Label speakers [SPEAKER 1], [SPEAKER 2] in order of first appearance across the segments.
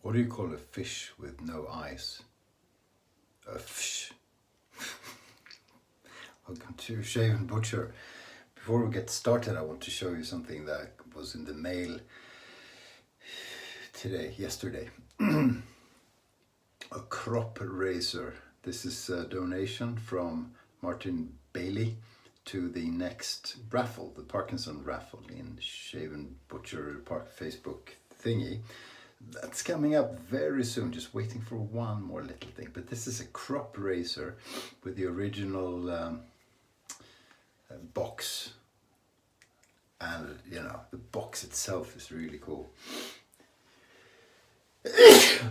[SPEAKER 1] What do you call a fish with no eyes? A fish. Welcome to Shave&Butcher. Before we get started, I want to show you something that was in the mail yesterday. A crop razor. This is a donation from Martin Bailey to the next raffle, the Parkinson raffle in Shave&Butcher Facebook thingy. That's coming up very soon, just waiting for one more little thing. But this is a crop razor with the original box. And, you know, the box itself is really cool. Oh,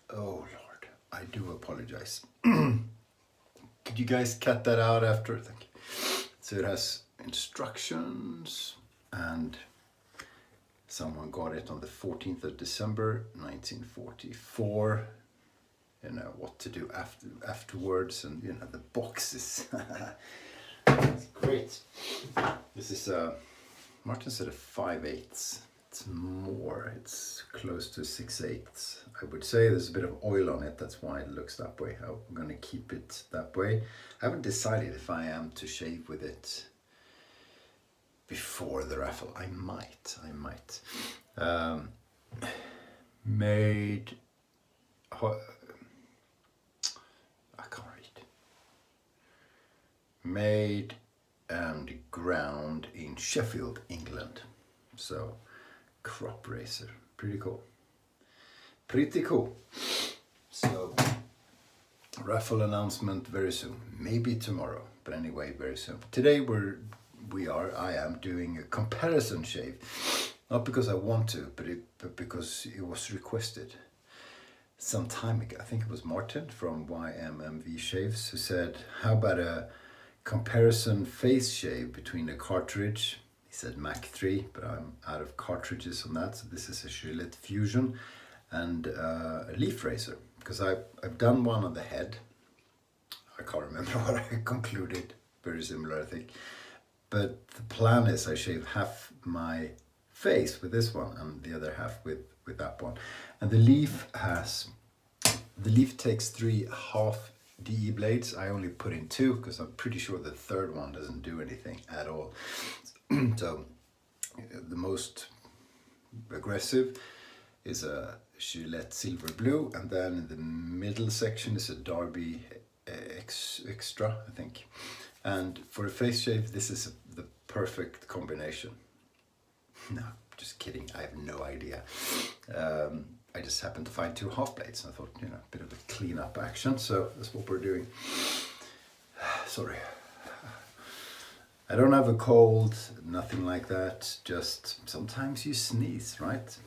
[SPEAKER 1] Lord, I do apologize. Could you guys cut that out after? Thank you. So it has instructions, and someone got it on the 14th of December, 1944. You know, what to do afterwards, and, you know, the box is it's great. This is Martin said a 5/8. It's more, it's close to 6/8. I would say there's a bit of oil on it, that's why it looks that way. I'm gonna keep it that way. I haven't decided if I am to shave with it before the raffle. I might. Made, I can't read. Made and ground in Sheffield, England. So, crop razor, pretty cool. So, raffle announcement very soon, maybe tomorrow, but anyway, very soon. Today I am doing a comparison shave, not because I want to, but because it was requested some time ago. I think it was Martin from YMMV Shaves who said, how about a comparison face shave between a cartridge? He said Mach 3, but I'm out of cartridges on that, so this is a Gilette Fusion, and a leaf razor, because I've done one on the head. I can't remember what I concluded, very similar I think. But the plan is I shave half my face with this one and the other half with that one. And the leaf takes 3 half DE blades. I only put in 2 because I'm pretty sure the third one doesn't do anything at all. So the most aggressive is a Gillette Silver Blue, and then in the middle section is a Derby Extra, I think. And for a face shave, this is the perfect combination. No, just kidding. I have no idea. I just happened to find 2 half blades, and I thought, you know, a bit of a cleanup action. So that's what we're doing. Sorry. I don't have a cold, nothing like that. Just sometimes you sneeze, right?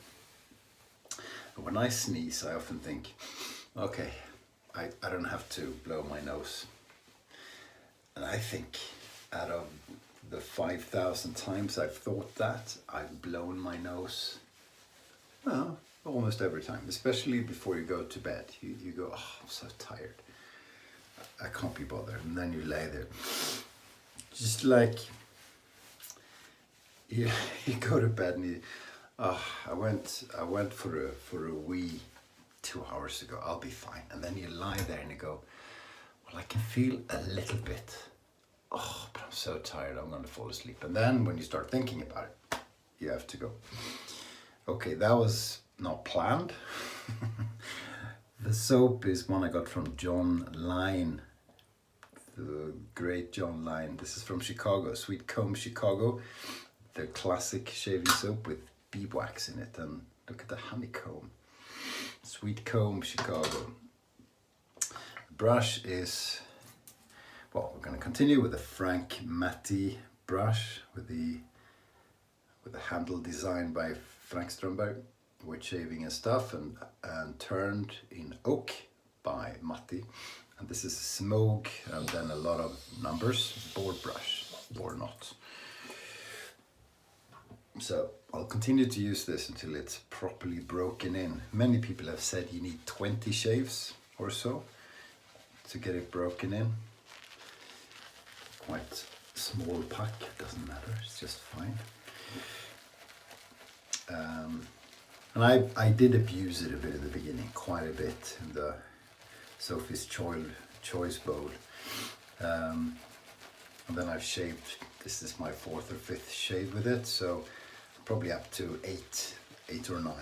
[SPEAKER 1] And when I sneeze, I often think, okay, I don't have to blow my nose. And I think out of the 5,000 times I've thought that, I've blown my nose, well, almost every time, especially before you go to bed. You go, oh, I'm so tired. I can't be bothered. And then you lay there. Just like, you go to bed and I went for a wee 2 hours ago. I'll be fine. And then you lie there and you go, well, I can feel a little bit. Oh, but I'm so tired, I'm going to fall asleep. And then when you start thinking about it, you have to go. Okay, that was not planned. The soap is one I got from John Line, the great John Line. This is from Chicago, Sweet Comb Chicago. The classic shaving soap with beeswax in it. And look at the honeycomb. Sweet Comb Chicago. The brush is, well, we're going to continue with the Frank Matti brush with the handle designed by Frank Strömberg, wood shaving and stuff, and turned in oak by Matti. And this is a smoke and then a lot of numbers, board brush or not. So I'll continue to use this until it's properly broken in. Many people have said you need 20 shaves or so to get it broken in. Quite small pack, doesn't matter, it's just fine. And I did abuse it a bit in the beginning, quite a bit, in the Sophie's Choice bowl. And then I've shaved, this is my 4th or 5th shave with it, so probably up to 8 or 9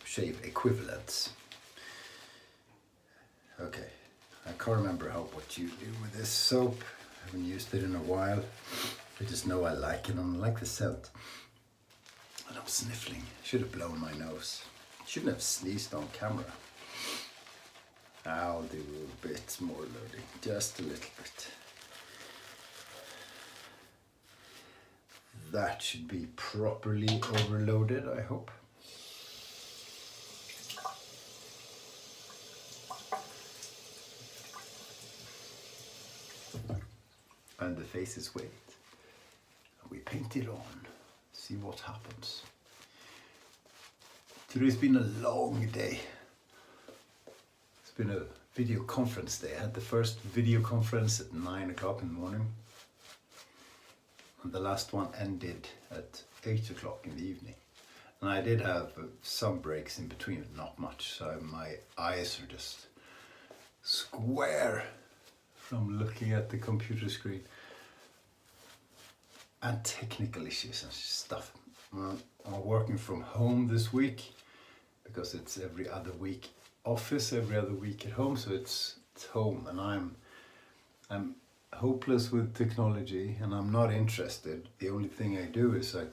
[SPEAKER 1] shave equivalents. Okay, I can't remember what you do with this soap. I haven't used it in a while. I just know I like it and I like the scent. And I'm sniffling. Should have blown my nose. Shouldn't have sneezed on camera. I'll do a bit more loading, just a little bit. That should be properly overloaded, I hope. And the face is wet. We paint it on, see what happens. Today's been a long day. It's been a video conference day. I had the first video conference at 9 o'clock in the morning. And the last one ended at 8 o'clock in the evening. And I did have some breaks in between, not much. So my eyes are just square from looking at the computer screen. And technical issues and stuff. I'm working from home this week because it's every other week office, every other week at home, so it's home, and I'm hopeless with technology and I'm not interested. The only thing I do is I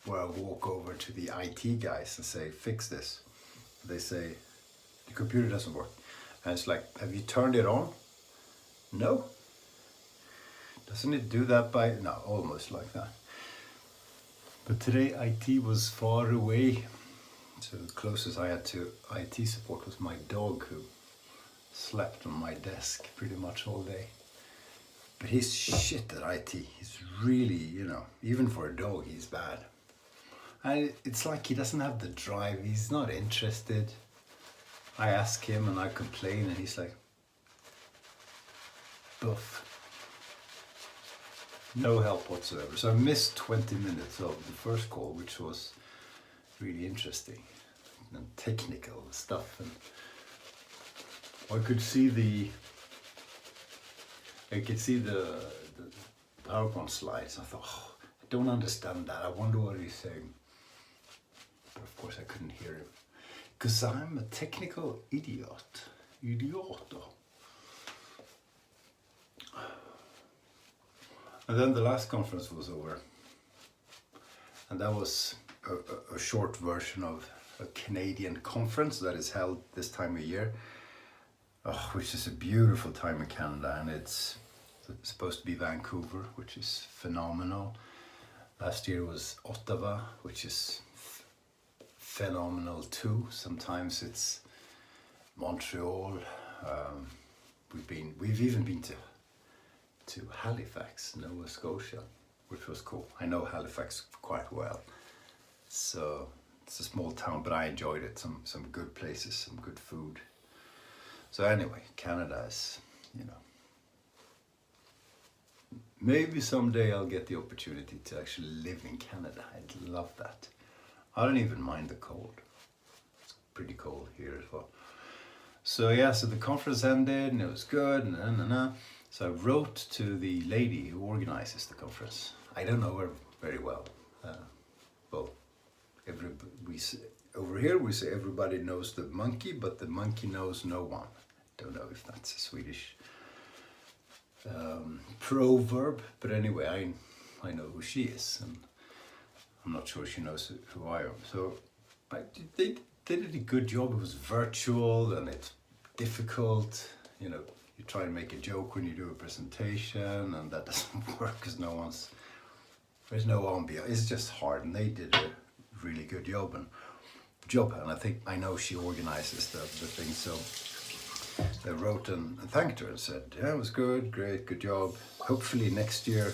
[SPEAKER 1] walk over to the IT guys and say, fix this. They say, the computer doesn't work. And it's like, have you turned it on? No. Doesn't it do that by, no, almost like that. But today IT was far away. So the closest I had to IT support was my dog, who slept on my desk pretty much all day. But he's shit at IT. He's really, even for a dog, he's bad. And it's like he doesn't have the drive. He's not interested. I ask him and I complain and he's like, buff. No help whatsoever. So I missed 20 minutes of the first call, which was really interesting and technical stuff. And I could see the PowerPoint slides. I thought, oh, I don't understand that. I wonder what he's saying. But of course I couldn't hear him. Because I'm a technical idiot. Idioto. And then the last conference was over. And that was a short version of a Canadian conference that is held this time of year. Which is a beautiful time in Canada, and it's supposed to be Vancouver, which is phenomenal. Last year was Ottawa, which is phenomenal too. Sometimes it's Montreal. We've even been to Halifax, Nova Scotia, which was cool. I know Halifax quite well. So it's a small town, but I enjoyed it. Some good places, some good food. So anyway, Canada is, maybe someday I'll get the opportunity to actually live in Canada. I'd love that. I don't even mind the cold. It's pretty cold here as well. So yeah, so the conference ended and it was good. So I wrote to the lady who organizes the conference. I don't know her very well. Over here we say everybody knows the monkey, but the monkey knows no one. Don't know if that's a Swedish proverb, but anyway, I know who she is, and I'm not sure she knows who I am. So they did a good job. It was virtual and it's difficult. You try and make a joke when you do a presentation, and that doesn't work because there's no ambiance. It's just hard, and they did a really good job, and I know she organizes the thing. So I wrote and thanked her and said, yeah, it was good, great, good job. Hopefully next year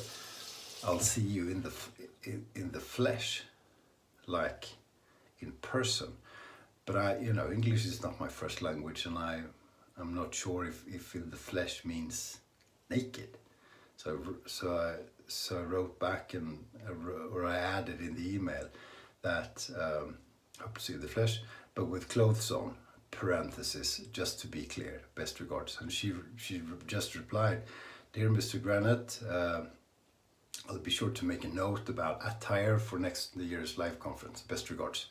[SPEAKER 1] I'll see you in the flesh, like in person. But English is not my first language, and I'm not sure if in the flesh means naked. So so I wrote back or I added in the email that hope to see the flesh, but with clothes on, parenthesis, just to be clear, best regards. And she just replied, "Dear Mr. Granite, I'll be sure to make a note about attire for next year's live conference. Best regards."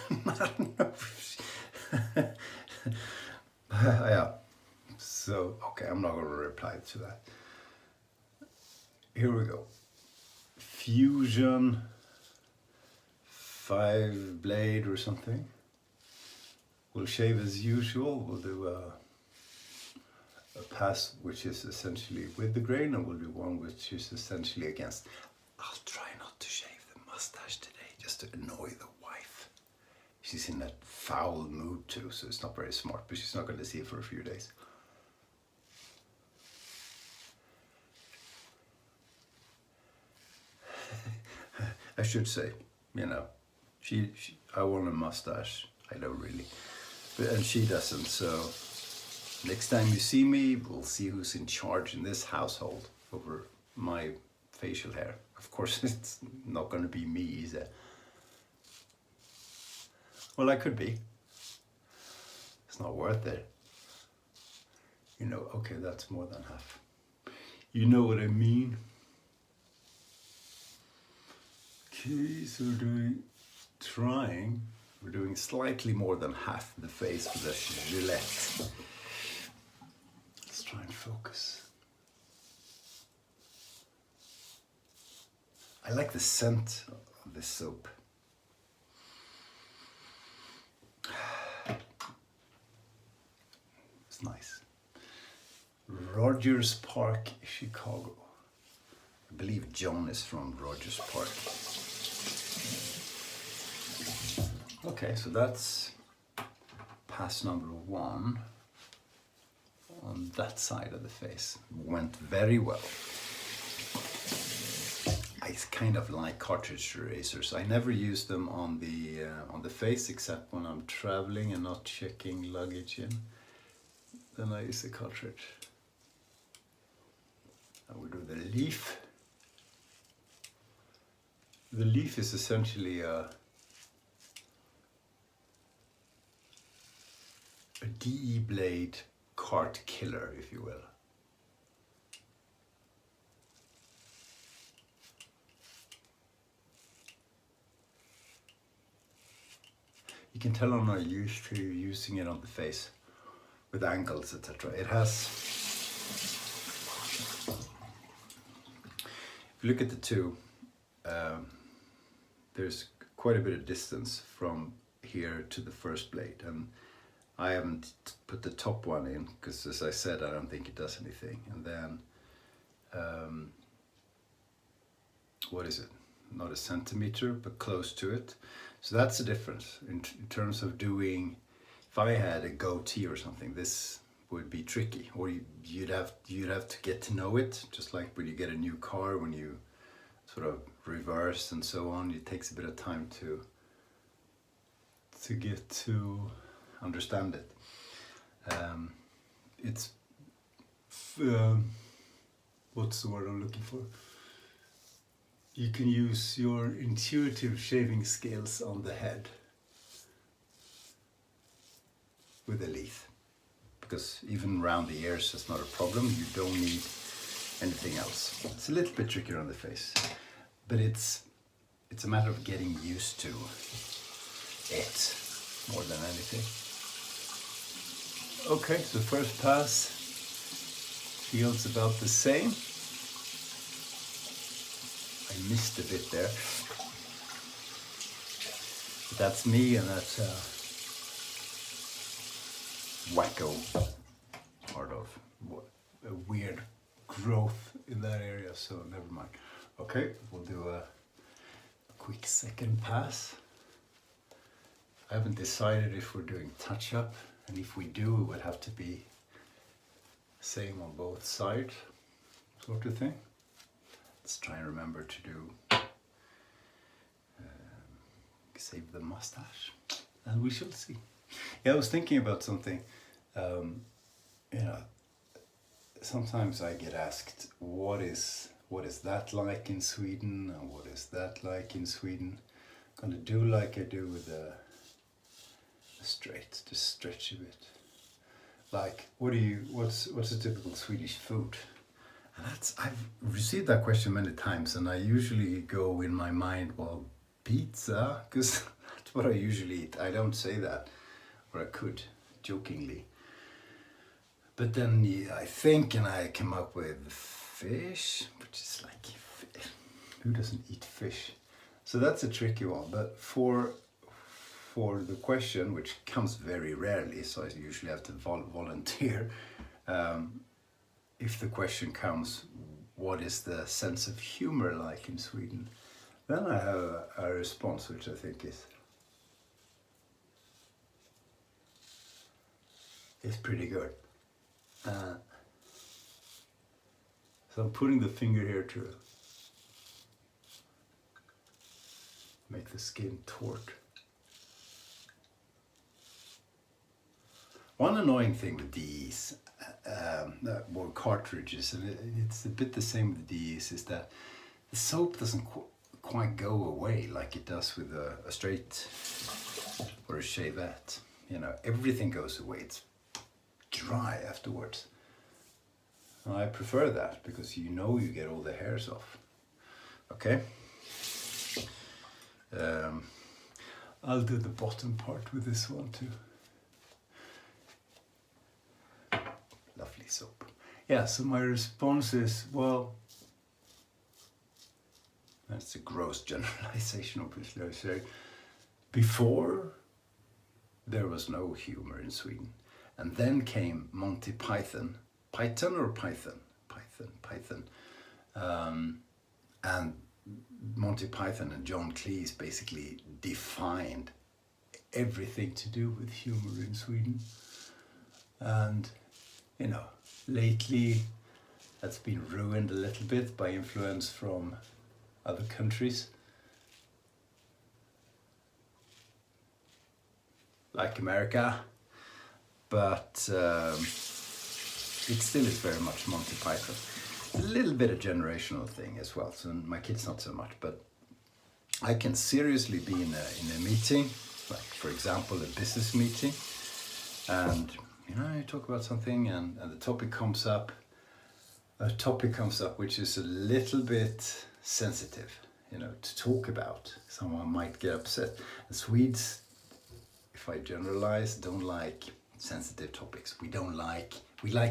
[SPEAKER 1] I don't know. Yeah. So, okay, I'm not going to reply to that. Here we go. Fusion 5 blade or something. We'll shave as usual. We'll do a pass which is essentially with the grain, and we'll do one which is essentially against. I'll try not to shave the mustache today, just to annoy the wife. She's in that foul mood too, so it's not very smart, but she's not going to see it for a few days. I should say, you know, I want a mustache. I don't really, and she doesn't. So next time you see me, we'll see who's in charge in this household over my facial hair. Of course, it's not going to be me, is it? Well, I could be. It's not worth it. You know, okay, that's more than half. You know what I mean? Okay, so we're doing slightly more than half the face with the Gilette. Let's try and focus. I like the scent of this soap. It's nice. Rogers Park, Chicago. I believe John is from Rogers Park. Okay, so that's pass number 1 on that side of the face. Went very well. I kind of like cartridge erasers. I never use them on the face except when I'm traveling and not checking luggage in. Then I use the cartridge. I will do the leaf. The leaf is essentially a DE blade cart killer, if you will. You can tell I'm not used to using it on the face with angles, etc. It has, if you look at the two, there's quite a bit of distance from here to the first blade, and I haven't put the top one in because, as I said, I don't think it does anything. And then, what is it? Not a centimeter, but close to it. So that's the difference in terms of doing. If I had a goatee or something, this would be tricky, or you'd have to get to know it, just like when you get a new car, when you sort of reverse and so on. It takes a bit of time to get to understand it. It's what's the word I'm looking for? You can use your intuitive shaving skills on the head with a leaf, because even around the ears that's not a problem. You don't need anything else. It's a little bit trickier on the face, but it's a matter of getting used to it more than anything. Okay, so first pass feels about the same. I missed a bit there. But that's me, and that's wacko part of a weird growth in that area, so never mind. Okay, we'll do a quick second pass. I haven't decided if we're doing touch-up, and if we do, it would have to be same on both sides, sort of thing. Let's try and remember to do save the mustache, and we shall see. Yeah, I was thinking about something. You know, sometimes I get asked, what is what is that like in Sweden, and what is that like in Sweden. I'm gonna do like I do with the straight, just stretch a bit. Like, what's a typical Swedish food? And I've received that question many times, and I usually go in my mind, well, pizza, because that's what I usually eat. I don't say that, or I could, jokingly. But then I think, and I come up with fish, which is like, who doesn't eat fish? So that's a tricky one. But for the question, which comes very rarely, so I usually have to volunteer. If the question comes, what is the sense of humor like in Sweden? Then I have a response which I think is pretty good. So I'm putting the finger here to make the skin taut. One annoying thing with these or cartridges, and it's a bit the same with these, is that the soap doesn't quite go away like it does with a straight or a shavette. You know, everything goes away. It's dry afterwards. And I prefer that because you know you get all the hairs off. Okay. I'll do the bottom part with this one too. Lovely soap. Yeah, so my response is, well, that's a gross generalization, obviously. I say, before there was no humor in Sweden, and then came Monty Python. Python or Python? Python. And Monty Python and John Cleese basically defined everything to do with humor in Sweden. And, you know, lately that's been ruined a little bit by influence from other countries. Like America. But it still is very much Monty Python. A little bit of generational thing as well. So my kids not so much, but I can seriously be in a meeting, like for example a business meeting, and you know, you talk about something and the topic comes up. A topic comes up which is a little bit sensitive, you know, to talk about. Someone might get upset. And Swedes, if I generalize, don't like sensitive topics. We like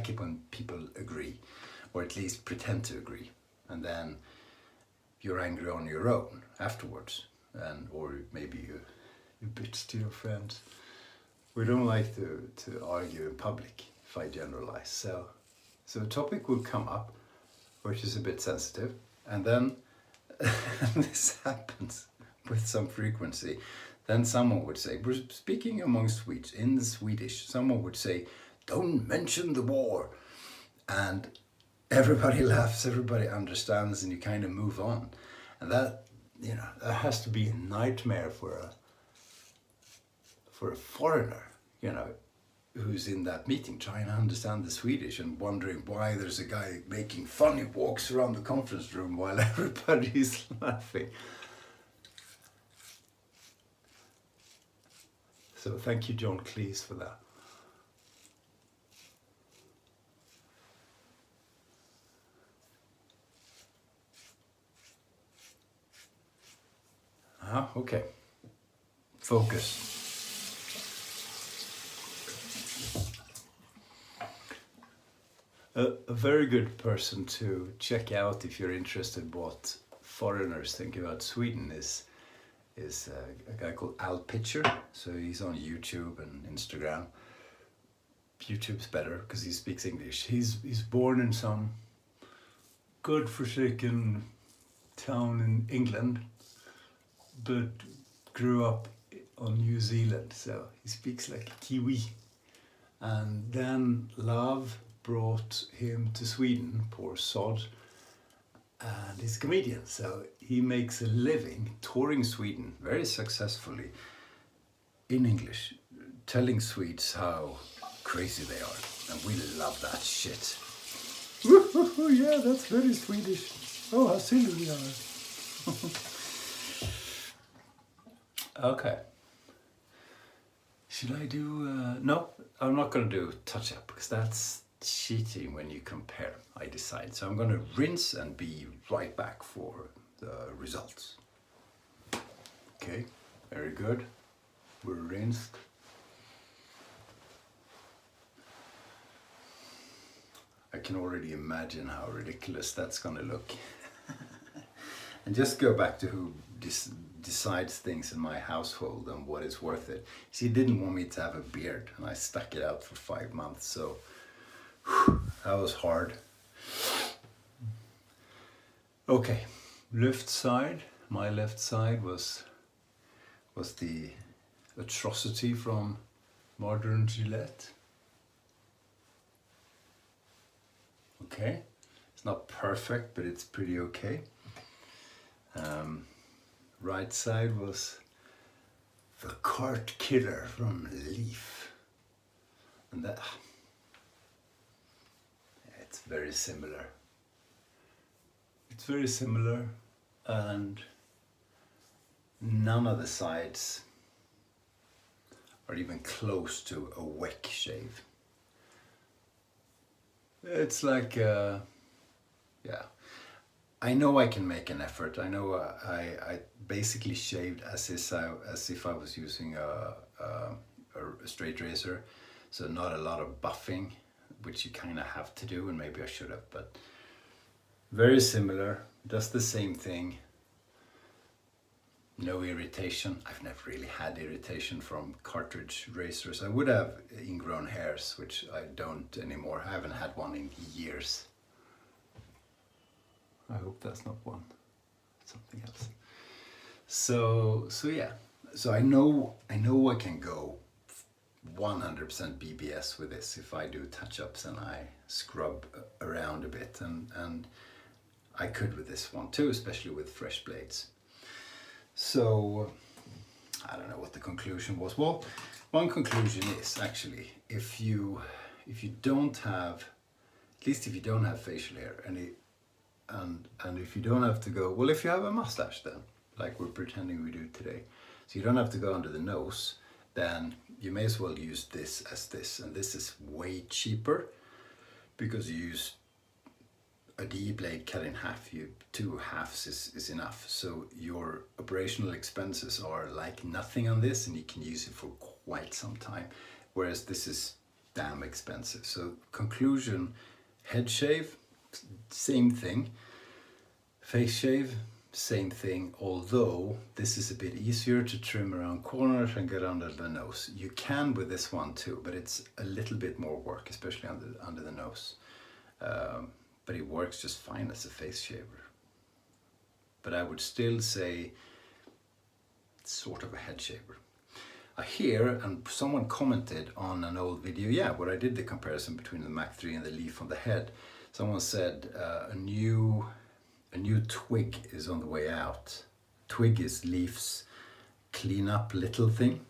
[SPEAKER 1] it when people agree, or at least pretend to agree, and then you're angry on your own afterwards, or maybe you bitch to your friends. We don't like to argue in public, if I generalize. So a topic will come up which is a bit sensitive, and then this happens with some frequency. Then someone would say, we're speaking among Swedes, in the Swedish, someone would say, don't mention the war. And everybody laughs, everybody understands, and you kind of move on. And that, you know, that has to be a nightmare for a foreigner, you know, who's in that meeting trying to understand the Swedish and wondering why there's a guy making funny walks around the conference room while everybody's laughing. So thank you, John Cleese, for that. Okay. Focus. A very good person to check out if you're interested what foreigners think about Sweden is a guy called Al Pitcher. So he's on YouTube and Instagram. YouTube's better because he speaks English. He's born in some godforsaken town in England, but grew up on New Zealand, so he speaks like a Kiwi. And then love brought him to Sweden, poor sod, and he's a comedian, so he makes a living touring Sweden very successfully in English, telling Swedes how crazy they are, and we love that shit. Yeah, that's very Swedish. Oh, how silly we are. Okay. Should I do... no, I'm not going to do touch-up because that's cheating when you compare, I decide. So I'm going to rinse and be right back for the results. Okay, very good. We're rinsed. I can already imagine how ridiculous that's going to look. And just go back to who decides things in my household and what is worth it. She didn't want me to have a beard and I stuck it out for 5 months, so that was hard. Okay, left side. My left side was the atrocity from modern Gillette. Okay, it's not perfect, but it's pretty okay. Right side was the cart killer from Leaf, and that it's very similar. It's very similar, and none of the sides are even close to a Weck shave. It's like, yeah. I know I can make an effort. I know I basically shaved as if I was using a straight razor, so not a lot of buffing, which you kind of have to do, and maybe I should have, but very similar, does the same thing. No irritation. I've never really had irritation from cartridge razors. I would have ingrown hairs, which I don't anymore. I haven't had one in years. I hope that's not one. Something else. So yeah. So I know I can go 100% BBS with this if I do touch-ups and I scrub around a bit, and I could with this one too, especially with fresh blades. So I don't know what the conclusion was. Well, one conclusion is actually if you don't have, at least if you don't have facial hair, and if you don't have to go, well, if you have a mustache then, like we're pretending we do today, so you don't have to go under the nose, then you may as well use this as this, and this is way cheaper because you use a DE blade cut in half. 2 halves is enough, so your operational expenses are like nothing on this, and you can use it for quite some time, whereas this is damn expensive. So conclusion, head shave, same thing. Face shave, same thing, although this is a bit easier to trim around corners and get under the nose. You can with this one too, but it's a little bit more work, especially under the nose. But it works just fine as a face shaver. But I would still say it's sort of a head shaver. I hear, and someone commented on an old video, yeah, where I did the comparison between the Mach 3 and the Leaf on the head. Someone said a new twig is on the way out. Twig is Leaf's clean up little thing.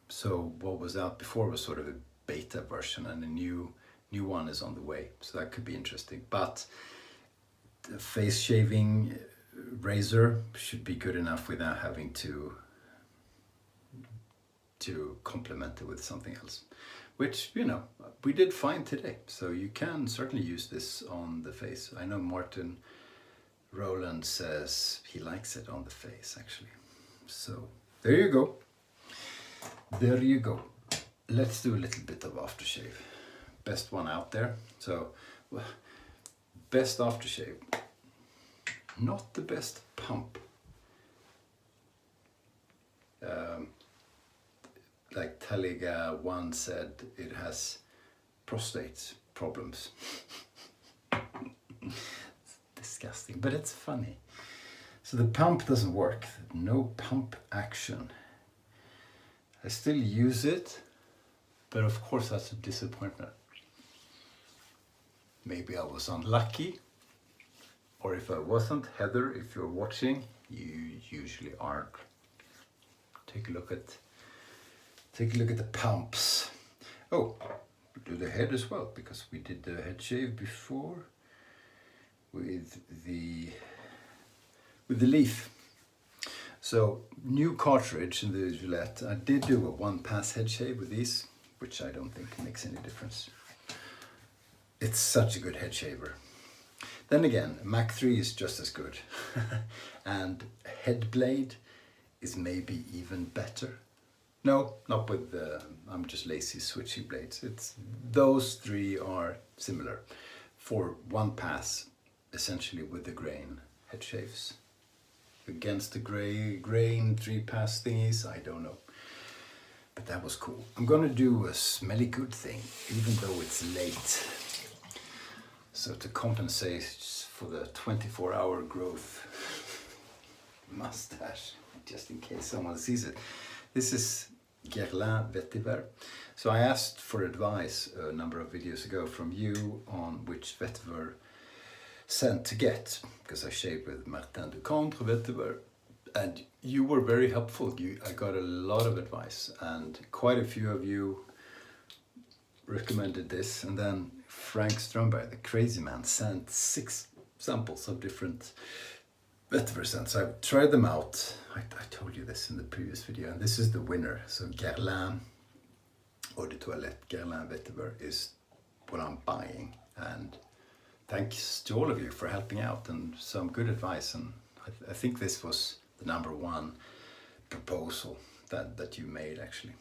[SPEAKER 1] So what was out before was sort of a beta version, and a new one is on the way. So that could be interesting. But the face shaving razor should be good enough without having to complement it with something else, which, you know, we did fine today. So you can certainly use this on the face. I know Martin Roland says he likes it on the face, actually. So there you go. There you go. Let's do a little bit of aftershave. Best one out there. So, best aftershave. Not the best pump. Like Taliga once said, it has prostate problems. It's disgusting, but it's funny. So the pump doesn't work. No pump action. I still use it, but of course that's a disappointment. Maybe I was unlucky, or if I wasn't, Heather, if you're watching, you usually aren't. Take a look at the pumps. Oh, do the head as well, because we did the head shave before. with the leaf. So new cartridge in the Gillette. I did do a 1-pass head shave with these, which I don't think makes any difference. It's such a good head shaver. Then again, Mach 3 is just as good. And head blade is maybe even better. No, not with the, I'm just lazy switchy blades. It's, those three are similar for 1-pass, essentially with the grain head shaves. Against the grain 3-pass thingies, I don't know. But that was cool. I'm gonna do a smelly good thing, even though it's late. So to compensate for the 24-hour growth mustache, just in case someone sees it. This is Gilette Vetiver. So I asked for advice a number of videos ago from you on which vetiver scent to get, because I shaved with Martin de Contre vetiver, and you were very helpful. I got a lot of advice, and quite a few of you recommended this. And then Frank Strömberg, the crazy man, sent 6 samples of different vetiver scents. I've tried them out. I told you this in the previous video, and this is the winner. So Guerlain Eau de Toilette Guerlain vetiver is what I'm buying, and thanks to all of you for helping out and some good advice. And I think this was the #1 proposal that you made, actually.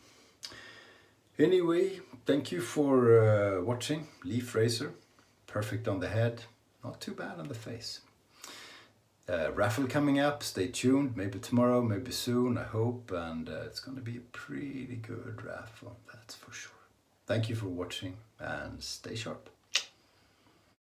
[SPEAKER 1] Anyway, thank you for watching. Leaf razor, perfect on the head, not too bad on the face. Raffle coming up, stay tuned, maybe tomorrow, maybe soon, I hope, and it's going to be a pretty good raffle, that's for sure. Thank you for watching, and stay sharp.